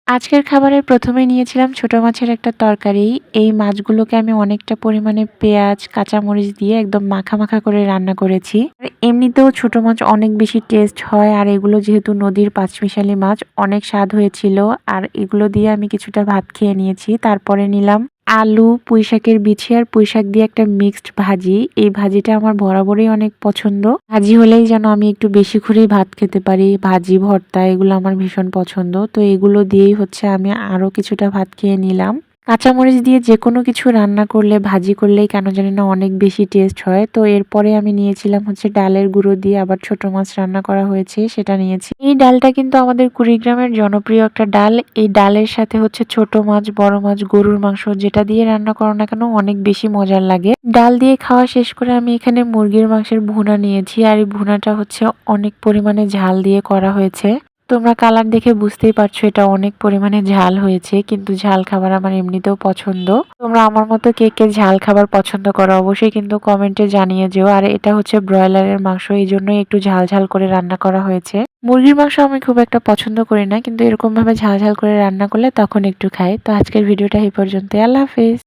আজকের খাবারের ১ম এ নিয়েছিলাম ছোট মাছের একটা তরকারি। এই মাছগুলোকে আমি অনেকটা পরিমাণে পেঁয়াজ, কাঁচামরিচ দিয়ে একদম মাখা, মাখা করে রান্না করেছি। আর এমনিতেও ছোট মাছ অনেক বেশি টেস্ট হয় আর এগুলো যেহেতু নদীর পাঁচমিশালি মাছ অনেক স্বাদ হয়েছিল। আর এগুলো দিয়ে আমি কিছুটা ভাত খেয়ে নিয়েছি। তারপরে নিলাম আলু, পুঁইশাকের বিচি আর পুঁইশাক দিয়ে একটা মিক্সড ভাজি। এই ভাজিটা আমার বরাবরই অনেক পছন্দ। ভাজি হলেই যেন আমি একটু বেশি করেই ভাত খেতে পারি। ভাজি, ভর্তা এগুলো আমার ভীষণ পছন্দ। তো এগুলো দিয়েই হচ্ছে আমি আরো কিছুটা ভাত খেয়ে নিলাম। কাঁচামরিচ দিয়ে যেকোনো কিছু রান্না করলে, ভাজি করলেই কেন জানি না অনেক বেশি টেস্ট হয়। তো এরপরে আমি নিয়েছিলাম হচ্ছে ডালের গুঁড়ো দিয়ে আবার ছোট মাছ রান্না করা হয়েছে সেটা নিয়েছি। এই ডালটা কিন্তু আমাদের কুড়িগ্রামের জনপ্রিয় একটা ডাল। এই ডালের সাথে হচ্ছে ছোট মাছ, বড় মাছ, গরুর মাংস যেটা দিয়ে রান্না করো না কেন অনেক বেশি মজার লাগে। ডাল দিয়ে খাওয়া শেষ করে আমি এখানে মুরগির মাংসের ভুনা নিয়েছি। আর এই ভুনাটা হচ্ছে অনেক পরিমাণে ঝাল দিয়ে করা হয়েছে। তোমরা কালার দেখে বুঝতেই পারছো এটা অনেক পরিমাণে ঝাল হয়েছে। কিন্তু ঝাল খাবার আমার এমনিতেও পছন্দ। তোমরা আমার মতো কে, কে ঝাল খাবার পছন্দ করো অবশ্যই কিন্তু কমেন্টে জানিয়ে যেও। আর এটা হচ্ছে ব্রয়লারের মাংস এইজন্যই একটু ঝাল, ঝাল করে রান্না করা হয়েছে। মুরগির মাংস আমি খুব একটা পছন্দ করি না। কিন্তু এরকম ভাবে ঝাল, ঝাল করে রান্না করলে তখন একটু খাই। তো আজকের ভিডিওটা এই পর্যন্তই। আল্লাহ হাফেজ।